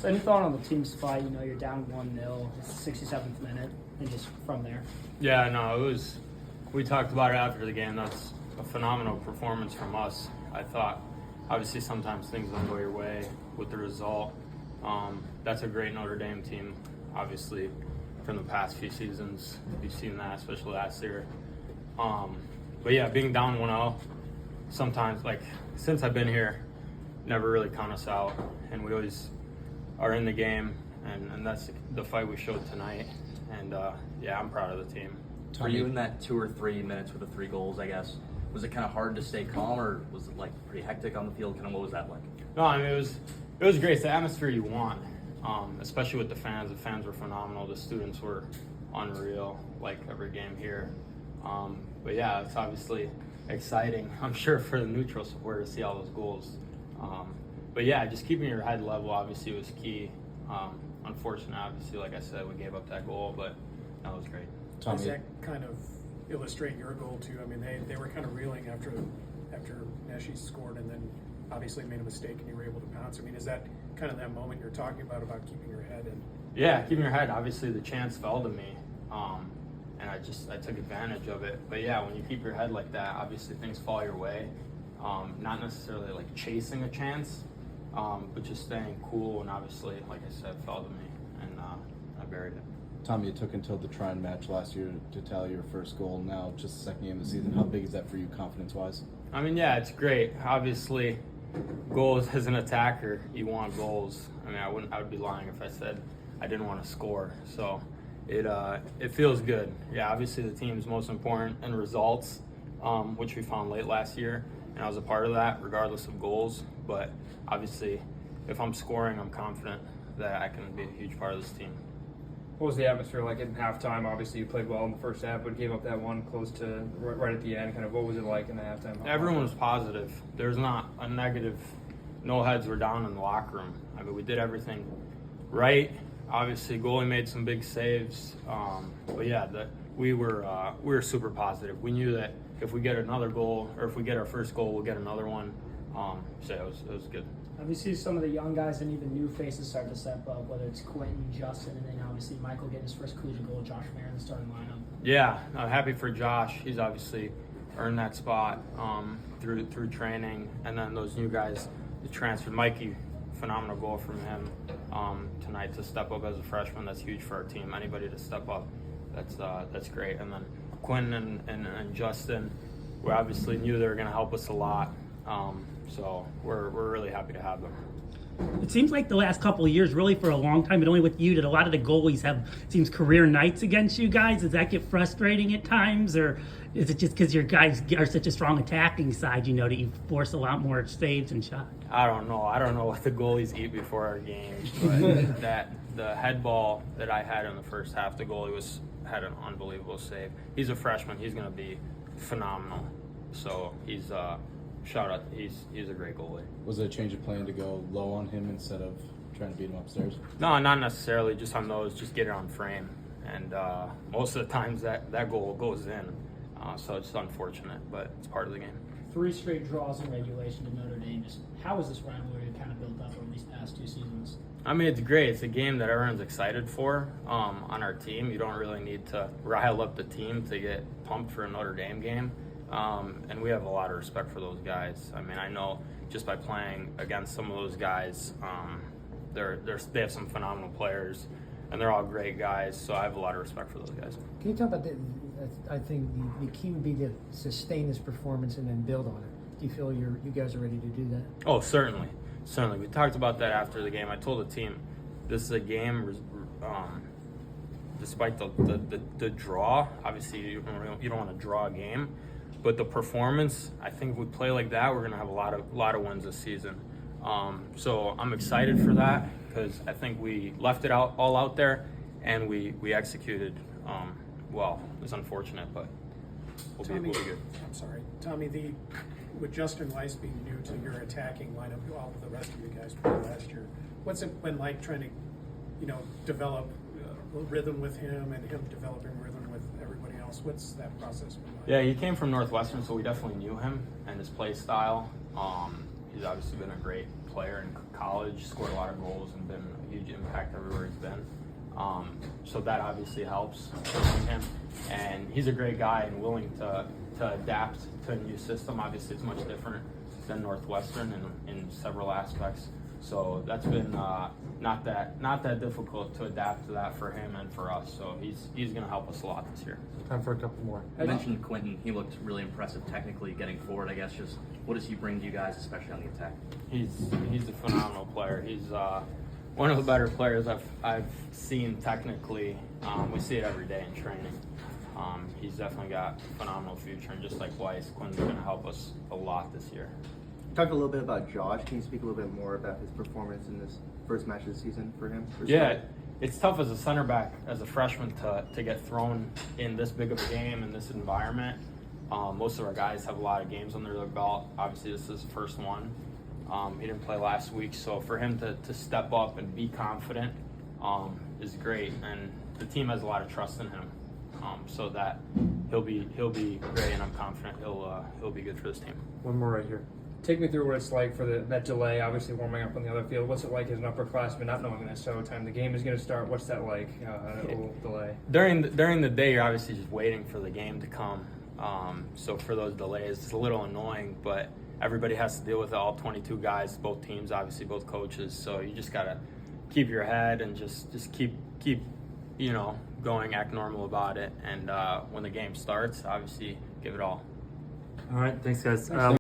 So any thought on the team's fight? You know, you're down 1-0, it's the 67th minute, and just from there. Yeah, no, it was. We talked about it after the game. That's a phenomenal performance from us. I thought, obviously, sometimes things don't go your way with the result. That's a great Notre Dame team, obviously, from the past few seasons. We've seen that, especially last year. But yeah, being down 1-0, sometimes, like, since I've been here, never really count us out, and we always are in the game, and that's the fight we showed tonight. And yeah, I'm proud of the team. For you in that 2 or 3 minutes with the 3 goals, I guess, was it kind of hard to stay calm, or was it like pretty hectic on the field? Kind of what was that like? No, I mean it was great. It's the atmosphere you want, especially with the fans. The fans were phenomenal. The students were unreal, like every game here. But yeah, it's obviously exciting, I'm sure, for the neutral supporter to see all those goals. But yeah, just keeping your head level obviously was key. Unfortunate, obviously, like I said, we gave up that goal, but that was great. Does that kind of illustrate your goal too? I mean, they were kind of reeling after Neshy scored, and then obviously made a mistake, and you were able to pounce. I mean, is that kind of that moment you're talking about keeping your head in? Yeah, keeping your head. Obviously, the chance fell to me, and I took advantage of it. But yeah, when you keep your head like that, obviously things fall your way. Not necessarily like chasing a chance, but just staying cool. And obviously, like I said, fell to me, and I buried it. Tommy, it took until the Trine match last year to tally your first goal. Now, just the second game of the season. How big is that for you, confidence-wise? I mean, yeah, it's great. Obviously, goals as an attacker, you want goals. I mean, I would be lying if I said I didn't want to score. So it feels good. Yeah, obviously the team's most important in results, which we found late last year, and I was a part of that, regardless of goals. But obviously, if I'm scoring, I'm confident that I can be a huge part of this team. What was the atmosphere like in halftime? Obviously, you played well in the first half, but gave up that one close to right at the end. Kind of what was it like in the halftime? Everyone was positive. There's not a negative. No heads were down in the locker room. I mean, we did everything right. Obviously, goalie made some big saves. But yeah, we were super positive. We knew that if we get another goal, or if we get our first goal, we'll get another one. So it was good. Obviously, some of the young guys and even new faces start to step up, whether it's Quentin, Justin, and then obviously Michael getting his first collegiate goal, Josh Mayer in the starting lineup. Yeah, I'm happy for Josh. He's obviously earned that spot through training, and then those new guys that transferred. Mikey, phenomenal goal from him tonight to step up as a freshman. That's huge for our team. Anybody to step up, that's great. And then Quentin and Justin, we obviously knew they were going to help us a lot. So we're really happy to have them. It seems like the last couple of years, really for a long time, but only with you, that a lot of the goalies have, seems, career nights against you guys. Does that get frustrating at times, or is it just because your guys are such a strong attacking side, you know, that you force a lot more saves and shots? I don't know what the goalies eat before our games, but the head ball that I had in the first half, the goalie had an unbelievable save. He's a freshman. He's going to be phenomenal. So he's shout out, he's a great goalie. Was it a change of plan to go low on him instead of trying to beat him upstairs? No, not necessarily. Just on those, just get it on frame. And most of the times that goal goes in. So it's unfortunate, but it's part of the game. 3 straight draws in regulation to Notre Dame. Just how has this rivalry kind of built up over these past 2 seasons? I mean, it's great. It's a game that everyone's excited for on our team. You don't really need to rile up the team to get pumped for a Notre Dame game. And we have a lot of respect for those guys. I mean, I know just by playing against some of those guys, they have some phenomenal players, and they're all great guys. So I have a lot of respect for those guys. Can you talk about I think the key would be to sustain this performance and then build on it. Do you feel you guys are ready to do that? Oh, certainly. We talked about that after the game. I told the team, this is a game. Despite the draw, obviously you don't want to draw a game. But the performance, I think if we play like that, we're going to have a lot of wins this season. So I'm excited for that because I think we left it all out there, and we executed well. It was unfortunate, but we'll be good. I'm sorry, Tommy. With Justin Weiss being new to your attacking lineup, all of the rest of you guys played last year. What's it been like trying to, develop rhythm with him and him developing rhythm with everybody else? What's that process been like? Yeah, he came from Northwestern, so we definitely knew him and his play style. He's obviously been a great player in college, scored a lot of goals, and been a huge impact everywhere he's been. So that obviously helps coaching him. And he's a great guy and willing to adapt to a new system. Obviously, it's much different than Northwestern in several aspects. So that's been not that difficult to adapt to that for him and for us. So he's going to help us a lot this year. Time for a couple more. You mentioned Quentin. He looked really impressive technically getting forward. I guess just what does he bring to you guys, especially on the attack? He's a phenomenal player. He's one of the better players I've seen technically. We see it every day in training. He's definitely got a phenomenal future, and just like Weiss, Quinn's going to help us a lot this year. Talk a little bit about Josh. Can you speak a little bit more about his performance in this first match of the season for him? Yeah, it's tough as a center back, as a freshman, to get thrown in this big of a game in this environment. Most of our guys have a lot of games under their belt. Obviously, this is the first one. He didn't play last week, so for him to step up and be confident is great, and the team has a lot of trust in him. So that he'll be great, and I'm confident he'll be good for this team. One more right here. Take me through what it's like for that delay, obviously warming up on the other field. What's it like as an upperclassman, not knowing necessarily what time the game is going to start? What's that like, a little delay? During the day, you're obviously just waiting for the game to come. So for those delays, it's a little annoying, but everybody has to deal with it, all 22 guys, both teams, obviously both coaches. So you just got to keep your head and just keep going, act normal about it. And when the game starts, obviously give it all. All right, thanks guys.